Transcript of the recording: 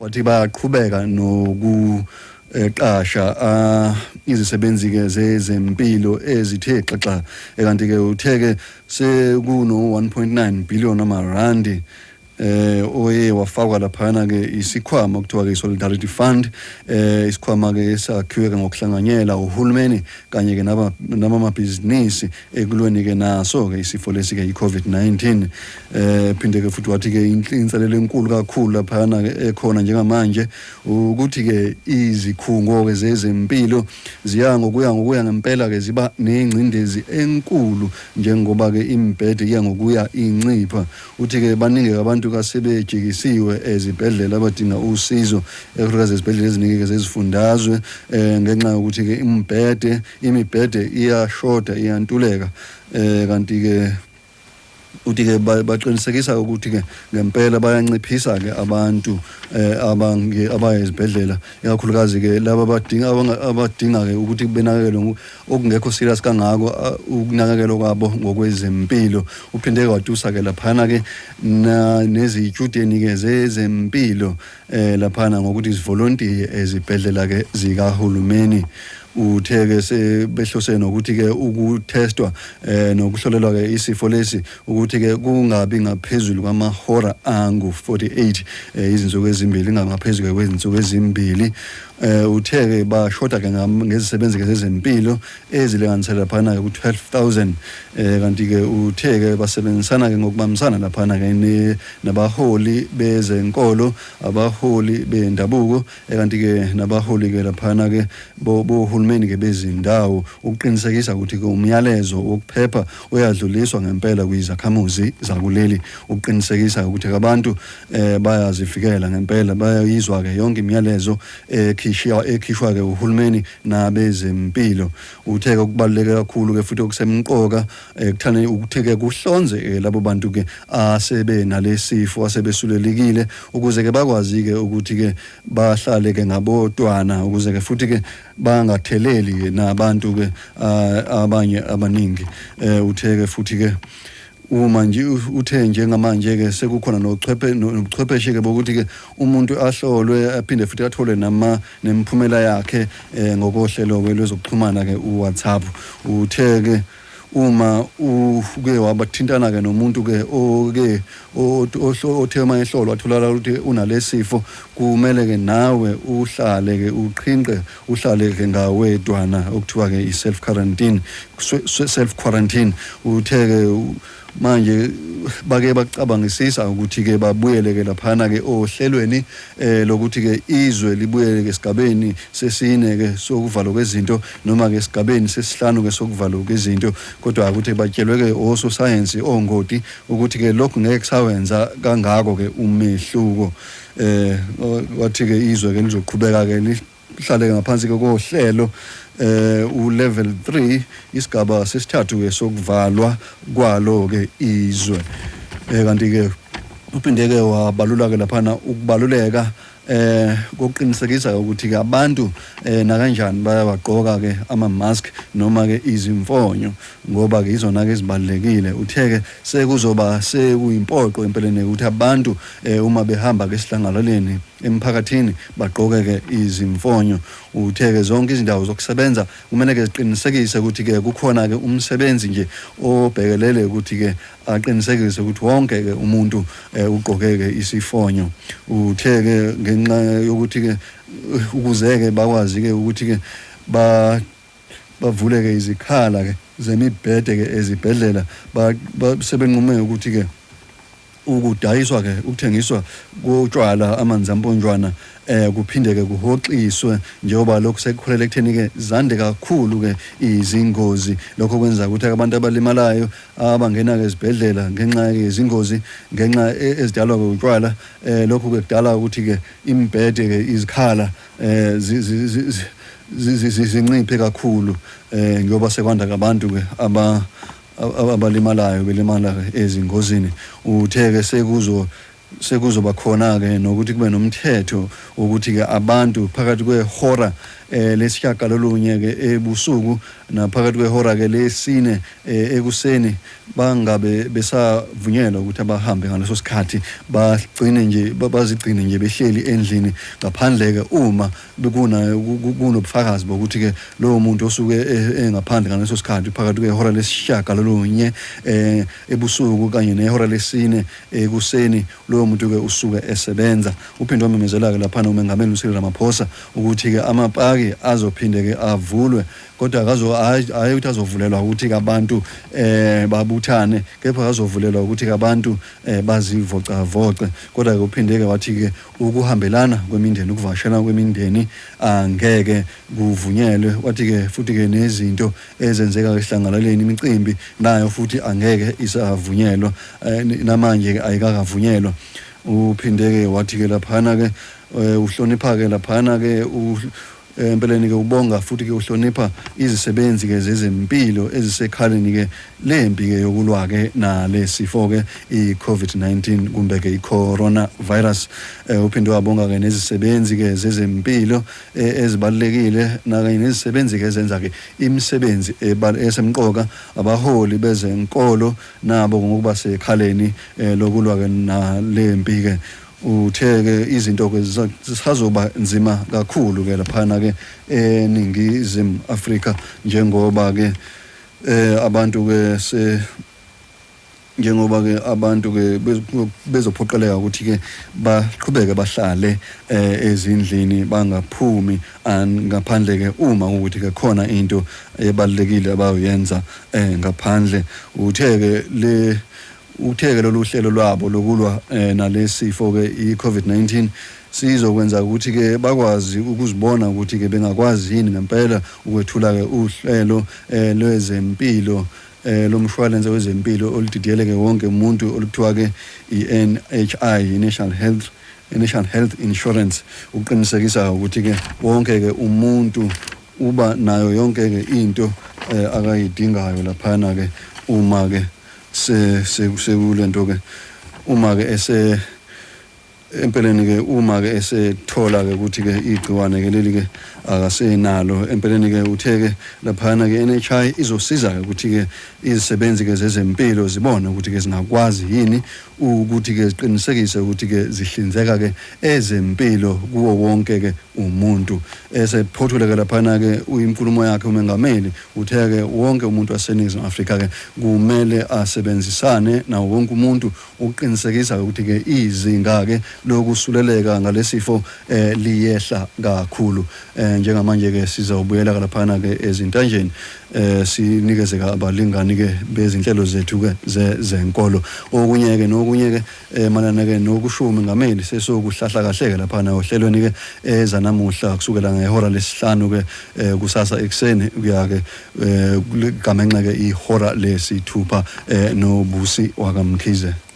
wathi bayaqhubeka nokuqasha izisebenzi ke zezempilo ezithe xaxa kanti ke utheke sekuno 1.9 billion amarandi oye wafakwa laphana ke isikhwama okuthiwa ke Solidarity Fund isikhwama ke sakhiwe ngokuhlanganyela uhulumeni kanye ke namabhizinisi ekulweni ke naso ke isifo lesi ke iCovid-19 phinde ke futhi wathi ke inselelo enkulu kakhulu laphana ke ekhona njengamanje ukuthi ke izikhungo ke zezempilo ziya ngokuya ngempela ke ziba nengcindezi enkulu njengoba ke imbhede iya ngokuya incipha uthi ke baningi abantu kasebejikisiwe ezibhedlela abadinga usizo ekukazi ezibhedlela eziningi zezifundazwe ngenxa yokuthi ke imibhede iyashoda iyantuleka kanti ke uthi ke baqinisekisa ukuthi ke ngempela bayanciphisa ke abantu abayezibhedlela ikakhulukazi ke laba abadinga ke ukuthi kubenakekelwe okungekho serious kangako ukunakekelwa kwabo ngokwezempilo uphinde kwadusa ke laphana ke nezitshudeni ke zezempilo laphana ngokuthi isivolontiye ezibhedlela ke zikahulumeni utheke sebehlose nokuthi ke ukutestwa nokuhlolelwa ke isifo lesi ukuthi ke kungabi ngaphezulu kwamahora angu 48 izinsuku ezimbili ngaphezulu kwezinsuku ezimbili utheke bashoda ke ngezisebenzi ke zezempilo ezilinganisela laphana ke ku-12,000 kanti ke utheke basebenzisana ke ngokubambisana laphana ke nabaholi bezenkolo abaholi bendabuko kanti ke nabaholi ke laphana ke bohulumeni ke bezindawo ukuqinisekisa ukuthi ke umyalezo wokuphepha uyadluliswa ngempela kwizakhamuzi zakuleli ukuqinisekisa ukuthi abantu bayazivikela ngempela bayayizwa ke yonke imiyalezo ekhishwa ke uhulumeni nabezempilo utheke ukubaluleka kakhulu ke futhi okusemqoka ekuthane ukutheke kuhlonze labo bantu ke asebe nalesifo asebesulelekile ukuze ke bakwazi ke ukuthi ke bahlale ke ngabodwana ukuze ke futhi ke bangatheleli nabantu ke abanye abaningi utheke futhi ke uma nje uthe njengamanje ke sekukhona nobuchwepheshe ke bokuthi ke umuntu ahlolwe aphinde futhi athole nemiphumela yakhe ngokohlelo lwezokuxhumana ke uWhatsApp uthe ke uma uke wabathintana ke nomuntu ke othe mayehlolwa atholakala ukuthi unalesifo kumele ke nawe uhlale ke uqhinqe uhlale ke ngawedwana okuthiwa ke i-self quarantine uthe ke manje bake bacabangisisa ukuthi ke babuyele ke laphana ke ohlelweni lokuthi ke izwe libuyele ke esigabeni sesine ke sokuvalwa kwezinto noma ke esigabeni sesihlanu ke sokuvalwa kwezinto kodwa ukuthi batshelwe ke oso science ongoti ukuthi ke lokhu ngeke kusawenza kangako ke umehluko wathi ke izwe ke lizoqhubeka ke lihlale ngaphansi ke kohlelo level 3 isigaba sesithathu ke sokuvalwa kwalo ke izwe kanti ke uphinde ke wabalula ke laphana ukubaluleka kokuqinisekisa ukuthi ke abantu na kanjani bayabagqoka ke ama mask noma ke izimfonyo ngoba ke izona ke ezibalekile utheke sekuzoba sekuyimpoqo empeleni ukuthi abantu uma behamba ke esihlanganeleni emphakathini bagqoke ke izimfonyo utheke zonke izindawo zokusebenza kumele ke ziqinisekise ukuthi ke kukhona ke umsebenzi nje obhekelele ukuthi ke aqinisekise ukuthi wonke ke umuntu ugqoke ke isifonyo utheke ngenxa yokuthi ke ukuze ke bakwazi ke ukuthi ke bavule ke izikhala ke zemibhede ke ezibhedlela sebenqume ukuthi ke ukudayiswa ke ukuthengiswa kotshwala amanzi amponjwana kuphinde ke kuhoxiswe njengoba lokho sekukholela ekutheni ke zande kakhulu ke izingozi lokho kwenza ukuthi abantu abalimalayo abangena ke ezibhedlela ngenxa ke izingozi ngenxa ezidalwa ke utshwala lokho ke kudala ukuthi ke imbhede ke izikhala zinciphe kakhulu njengoba sekwanda kabantu ke abalimalayo belimala ezingozini utheke sekuzo sekuzoba khona ke nokuthi kube nomthetho ukuthi ke abantu phakathi kwehora lesishagalolunye ke ebusuku naphakathi kwehora ke lesine ekuseni bangabe besavunyelwa ukuthi abahambe ngaleso sikhathi bagcine nje bazigcine nje behleli endlini ngaphandle ke uma kunobufakazi bokuthi ke lowo muntu osuke engaphandle ngaleso sikhathi phakathi kwehora lesishagalolunye ebusuku kanye nehora lesine ekuseni lowo muntu ke usuke esebenza. Uphinde wamemezela ke lapha uMengameli Cyril Ramaphosa ukuthi ke amapaki azophinde ke avulwe kodwa hayi ukuthi azovulelwa ukuthi ke abantu babuthane kepha azovulelwa ukuthi ke abantu bazivocavoce kodwa ke uphinde ke wathi ke ukuhambelana kwemindeni ukuvashela kwemindeni angeke kuvunyelwe wathi ke futhi ke nezinto ezenzeka ehlanganaleni imicimbi nayo futhi angeke isavunyelwa namanje ke ayikakavunyelwa. Uphinde ke wathi ke laphana ke uhlonipha ke laphana ke empeleni ke ubonga futhi ke uhlonipha izisebenzi ke zezempilo ezisekhaleni ke lempi ke yokulwa ke nalesifo ke iCovid-19 kumbe ke iCoronavirus. Uphinde wabonga ke nezisebenzi ke zezempilo ezibalekile nakanye nezisebenzi ke ezenza ke imisebenzi esemqoka abaholi bezenkolo nabo ngokuba sekhaleni lokulwa ke nalempi ke. Uthe ke izinto ke zisazoba nzima kakhulu ke laphana ke eNingizimu Afrika njengoba ke abantu ke njengoba ke abantu ke bezophoqeleka ukuthi ke baqhubeke bahlale ezindlini bangaphumi ngaphandle ke uma ukuthi ke khona into ebalekile abayoyenza ngaphandle. Utheke lolu hlelo lwabo lokulwa nalesifo ke iCovid-19 sizokwenza ukuthi ke bakwazi ukuzibona ukuthi ke bengakwazi yini ngempela ukwethula ke uhlelo lwezempilo lomshwalense wezempilo oludidiyeleke wonke umuntu oluthiwa ke iNHI National Health Insurance uqinisekisa ukuthi ke wonke ke umuntu uba nayo yonke ke into akayidingayo laphana ke uma ke sekulento ke uma ke empeleni ke uma ke esethola ke ukuthi ke igciwane ke leli ke akasenalo empeleni ke uthe ke laphana ke NHI izosiza ke ukuthi ke izisebenzi ke zezempilo zibone ukuthi ke zingakwazi yini ukuthi ke ziqinisekise ukuthi ke zihlinzeka ke ezempilo kuwo wonke ke umuntu. Esephothule ke laphana ke uyinkulumo yakhe uMengameli uthe ke wonke umuntu waseNingizimu Afrika ke kumele asebenzisane nawo wonke umuntu uqinisekisa ukuthi ke izinga ke lokusuleleka ngalesifo liyehla kakhulu. Njengamanje ke sizawubuyela laphana ke ezintanjeni sinikeze ke abalingani ke bezinhlelo zethu ke zenkolo okunye ke manana ke nokusho uMengameli sesokuhlahla kahle ke laphana ohlelweni ke ezanamuhla kusukela ngehora lesihlanu ke kusasa ekseni kuya ke gamenxe ke ihora lesithupha nobusi wakamkhize.